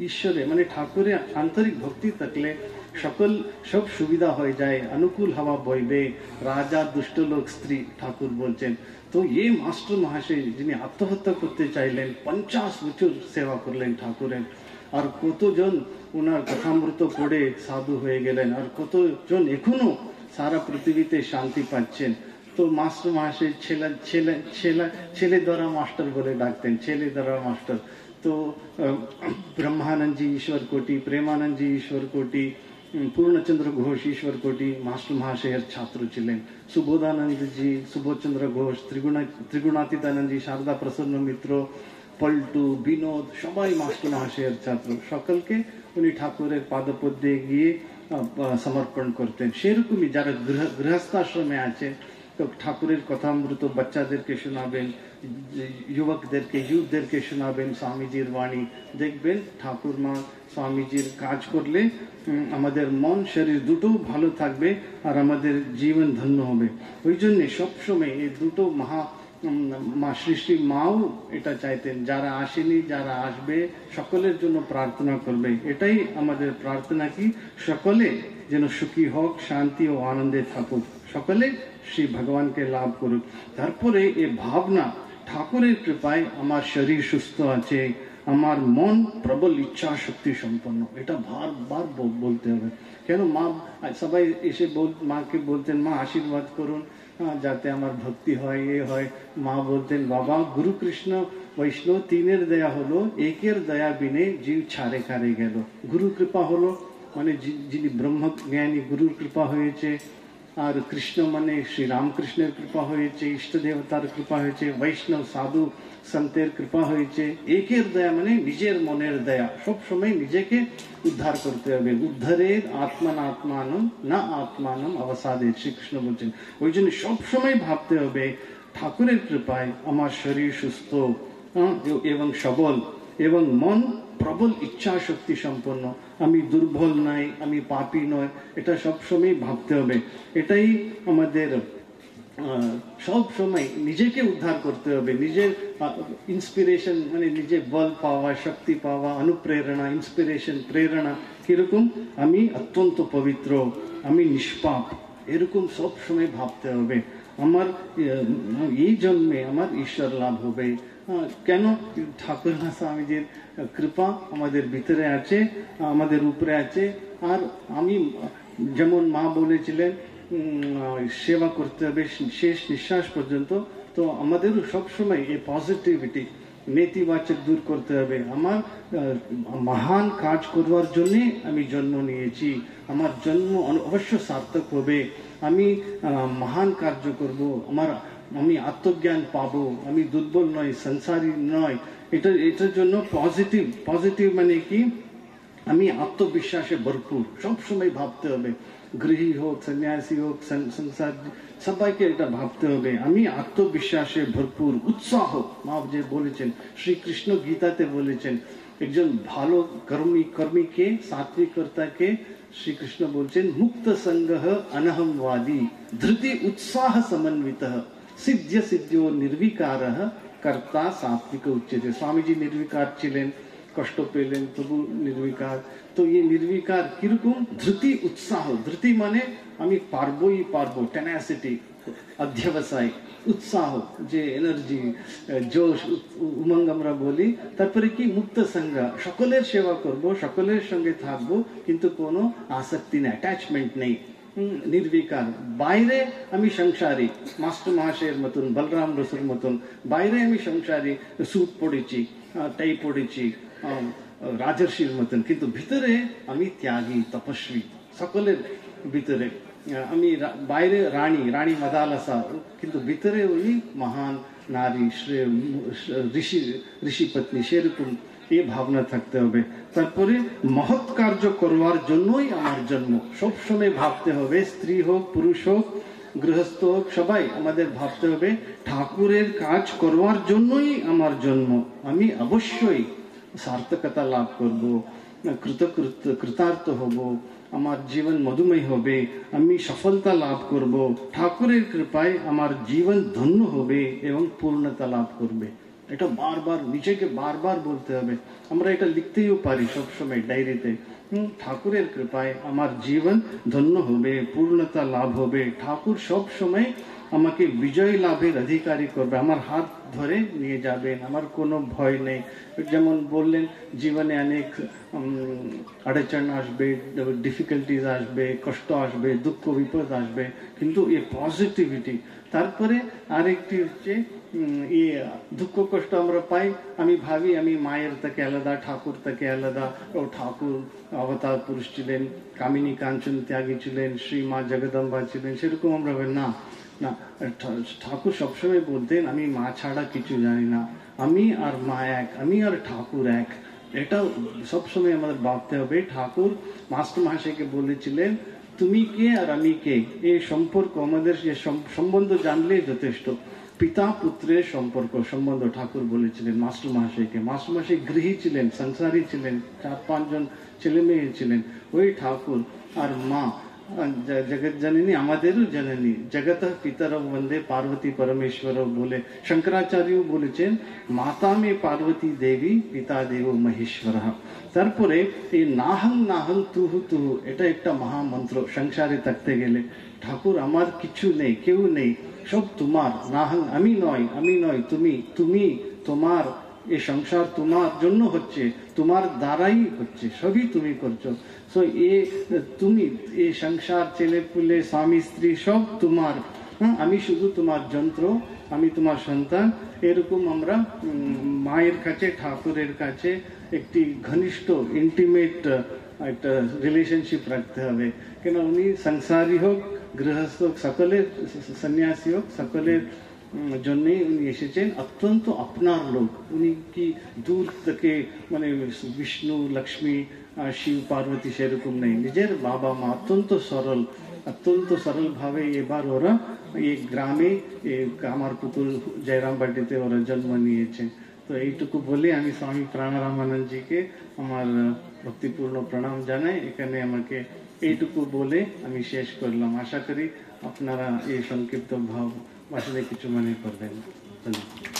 ঈশ্বরে মানে ঠাকুরে আন্তরিক ভক্তি থাকলে সব সুবিধা হয়ে যায়, অনুকূল হওয়া বইবে, রাজা দুষ্ট লোক স্ত্রী, ঠাকুর বলছেন। তো এই মাস্টার মহাশয় যিনি আত্মহত্যা করতে চাইলেন, 50 বছর সেবা করলেন ঠাকুরের, আর কতজন ওনার কথামৃত পড়ে সাধু হয়ে গেলেন, আর কতজন এখনো সারা পৃথিবীতে শান্তি পাচ্ছেন। তো মাস্টার মহাশয় ছেলে দ্বারা মাস্টার বলে ডাকতেন, ছেলে দ্বারা মাস্টার। তো ব্রহ্মানন্দজি ঈশ্বর কোটি, প্রেমানন্দজি ঈশ্বর কোটি, পূর্ণচন্দ্র ঘোষ ঈশ্বর কোটি মাস্টার মহাশয়ের ছাত্র ছিলেন। সুবোধানন্দজি, সুবোধচন্দ্র ঘোষ, ত্রিগুণাতীতানন্দজি, শারদা প্রসন্ন মিত্র, পল্টু, বিনোদ, সবাই মাস্টার মহাশয়ের ছাত্র। সকলকে উনি ঠাকুরের পাদপদ্মে গিয়ে সমর্পণ করতেন। সেরকমই যারা গৃহস্থাশ্রমে আছে, তো ঠাকুরের কথামৃত বাচ্চাদেরকে শোনাবেন, যুবকদেরকে শোনাবেন স্বামীজির বাণী। দেখবেন ঠাকুর মা স্বামীজির কাজ করলে আমাদের মন শরীর দুটো ভালো থাকবে, আর আমাদের জীবন ধন্য হবে। ওই জন্য সবসময় এই দুটো মা শ্রী শ্রী মাও এটা চাইতেন, যারা আসেনি যারা আসবে সকলের জন্য প্রার্থনা করবে। এটাই আমাদের প্রার্থনা, কি সকলে যেন সুখী হোক, শান্তি ও আনন্দে থাকুক, সকলে শ্রী ভগবানকে লাভ করুক। তারপরে এই ভাবনা, ঠাকুরের কৃপায় আমার শরীর সুস্থ আছে, আমার মন প্রবল ইচ্ছা শক্তি সম্পন্ন, এটা বারবার বলতে হবে। কেন মা সবাই এসে মাকে বলতেন, মা আশীর্বাদ করুন যাতে আমার ভক্তি হয়, এ হয়। মা বলতেন, বাবা গুরু কৃষ্ণ বৈষ্ণব তিনের দয়া হলো, একের দয়া বিনে জীব ছাড়ে কারে গেল। গুরু কৃপা হলো মানে যিনি ব্রহ্ম জ্ঞানী, গুরুর কৃপা হয়েছে। আর কৃষ্ণ মানে শ্রী রামকৃষ্ণের কৃপা হয়েছে, ইষ্ট দেবতার কৃপা হয়েছে, বৈষ্ণব সাধু সন্তের কৃপা হয়েছে। একের দয়া মানে নিজের মনের দয়া, সব সময় নিজেকে উদ্ধার করতে হবে। উদ্ধারের আত্মানম না আত্মানম অবসাদে, শ্রীকৃষ্ণ বলছেন। ওই জন্য সবসময় ভাবতে হবে ঠাকুরের কৃপায় আমার শরীর সুস্থ এবং সবল, এবং মন প্রবল ইচ্ছা শক্তি সম্পন্ন, আমি দুর্বল নাই, আমি পাপী নয়, এটা সবসময় ভাবতে হবে। এটাই আমাদের সব সময় নিজেকে উদ্ধার করতে হবে। নিজের ইন্সপিরেশন মানে নিজে বল পাওয়া, শক্তি পাওয়া, অনুপ্রেরণা, ইন্সপিরেশন, প্রেরণা কিরকম, আমি অত্যন্ত পবিত্র, আমি নিষ্পাপ, এরকম সব সময় ভাবতে হবে। আমার এই জন্মে আমার ঈশ্বর লাভ হবে। কেন? ঠাকুর স্বামীজির কৃপা আমাদের ভিতরে আছে, আমাদের উপরে আছে। আর আমি যেমন মা বলেছিলেন সেবা করতে হবে শেষ নিঃশ্বাস পর্যন্ত, তো তো আমাদেরও সবসময় এই পজিটিভিটি নেতিবাচক দূর করতে হবে। আমার মহান কাজ করবার জন্যে আমি জন্ম নিয়েছি, আমার জন্ম অবশ্য সার্থক হবে, আমি মহান কার্য করব, আমি আত্মজ্ঞান পাবো, আমি দুর্বল নয়, সংসারী নয়। এটার জন্য পজিটিভ মানে কি, আমি আত্মবিশ্বাসে ভরপুর সবসময় ভাবতে হবে। গৃহী হোক, সন্ন্যাসী হোক, সংসার, সবাইকে এটা ভাবতে হবে আমি আত্মবিশ্বাসে ভরপুর। উৎসাহ, মা যে বলেছেন, শ্রীকৃষ্ণ গীতাতে বলেছেন, একজন ভালো কর্মীকে, সাত্বিক কর্তাকে শ্রীকৃষ্ণ বলছেন, মুক্ত সঙ্গঃ অনহমবাদী ধৃতি উৎসাহ সমন্বিতঃ সিদ্ধ্য সিদ্ধ্यो নির্বিকারঃ কর্তা সাত্বিক উচ্যতে। স্বামীজি নির্বিকার ছিলেন, কষ্ট পেলেন, তবু নির্বিকার। তো এই নির্বিকার কিরকম? ধৃতি উৎসাহ, ধৃতি মানে আমি পারবো, টেনাসিটি, অধ্যবসায়, উৎসাহ, যে এনার্জি, জোশ, উমঙ্গ আমরা বলি। তারপরে কি? মুক্ত সঙ্গ, সকলের সেবা করব, সকলের সঙ্গে থাকবো, কিন্তু কোনো আসক্তি নেই, অ্যাটাচমেন্ট নেই। নির্বিকার, বাইরে আমি সংসারী, মাস্টার মহাশয়ের মতন, বলরাম বসুর মতন বাইরে আমি সংসারী, স্যুট পড়েছি, টাই পড়েছি, রাজর্ষির মতন, কিন্তু ভিতরে আমি ত্যাগী, তপস্বী। সকলের ভিতরে আমি বাইরে রানী মাদালসা, কিন্তু ভিতরে উনি মহান নারী, ঋষি পত্নী, সেরকম এই ভাবনা থাকতে হবে। তারপরে মহৎ কার্য করবার জন্যই আমার জন্ম, সবসময় ভাবতে হবে। স্ত্রী হোক, পুরুষ হোক, গৃহস্থ হোক, সবাই আমাদের ভাবতে হবে ঠাকুরের কাজ করবার জন্যই আমার জন্ম। আমি অবশ্যই সার্থকতা লাভ করব, কৃতার্থ হব, আমার জীবন মধুময় হবে, আমি সফলতা লাভ করব, ঠাকুরের কৃপায় আমার জীবন ধন্য হবে এবং পূর্ণতা লাভ করবে। এটা নিজেকে বারবার বলতে হবে। আমরা এটা লিখতেও পারি সবসময় ডায়েরিতে, ঠাকুরের কৃপায় আমার জীবন ধন্য হবে, পূর্ণতা লাভ হবে, ঠাকুর সব সময় আমাকে বিজয় লাভের অধিকারী করবে, আমার হাত ধরে নিয়ে যাবেন, আমার কোনো ভয় নেই। যেমন বললেন, জীবনে অনেক আড়চন আসবে, ডিফিকাল্টিজ আসবে, কষ্ট আসবে, দুঃখ বিপদ আসবে, কিন্তু এই পজিটিভিটি। তারপরে আরেকটি হচ্ছে, দুঃখ কষ্ট আমরা পাই, আমি ভাবি আমি মায়ের থেকে আলাদা, ঠাকুর থেকে আলাদা। ও ঠাকুর অবতার পুরুষ ছিলেন, কামিনী কাঞ্চন ত্যাগী ছিলেন, শ্রী মা জগদম্বা ছিলেন, সেরকম আমরা না। ঠাকুর সবসময় বলতেন, আমি মা ছাড়া কিছু জানি না, আমি আর মা এক, আমি আর ঠাকুর এক। এটা সবসময় আমাদের ভাবতে হবে। ঠাকুর মাস্টার মহাশয়কে বলেছিলেন, তুমি কে আর আমি কে, এই সম্পর্ক, আমাদের যে সম্বন্ধ জানলেই যথেষ্ট। পিতা পুত্রের সম্বন্ধ ঠাকুর বলেছিলেন মাস্টার মহাশয়কে। মাস্টার মহাশয় গৃহী ছিলেন, সংসারী ছিলেন, 4-5 জন ছেলে মেয়ে ছিলেন। ওই ঠাকুর আর মা জগৎ জননী, আমাদেরও জননী। জগৎ পিতরও বন্দে পার্বতী পরমেশ্বর বলে শঙ্করাচার্য বলেছেন, মাতা মে পার্বতী দেবী, পিতা দেব মহেশ্বর। তারপরে এই নাহং তুহু, এটা একটা মহামন্ত্র সংসারে থাকতে গেলে। ঠাকুর আমার কিছু নেই, কেউ নেই, সব তোমার। নাহং, আমি নয়, তুমি, তোমার। এই সংসার তোমার জন্য হচ্ছে, তোমার দ্বারাই হচ্ছে, সবই তুমি করছো। সো তুমি, এই সংসার, ছেলে পুলে, স্বামী স্ত্রী সব তোমার। আমি শুধু তোমার যন্ত্র, আমি তোমার সন্তান। এরকম আমরা মায়ের কাছে, ঠাকুরের কাছে একটি ঘনিষ্ঠ, ইন্টিমেট একটা রিলেশনশিপ রাখতে হবে। কেন, উনি সংসারী হোক, গৃহস্থ হোক, সকলের, সন্ন্যাসী হোক, সকলের জন্যই উনি এসেছেন। অত্যন্ত আপনার লোক উনি, কি দূর থেকে মানে বিষ্ণু, লক্ষ্মী, শিব, পার্বতী সেরকম নেই, নিজের বাবা মা। অত্যন্ত সরল ভাবে এবার ওরা এই গ্রামে, কামারপুকুর জয়রামবাটিতে ওরা জন্ম নিয়েছে। তো এইটুকু বলে আমি স্বামী প্রাণরামানন্দজিকে আমার ভক্তিপূর্ণ প্রণাম জানাই। এখানে আমাকে এইটুকু বলে আমি শেষ করলাম। আশা করি আপনারা এই সংক্ষিপ্ত ভাব ভাষণে কিছু মনে করবেন। ধন্যবাদ।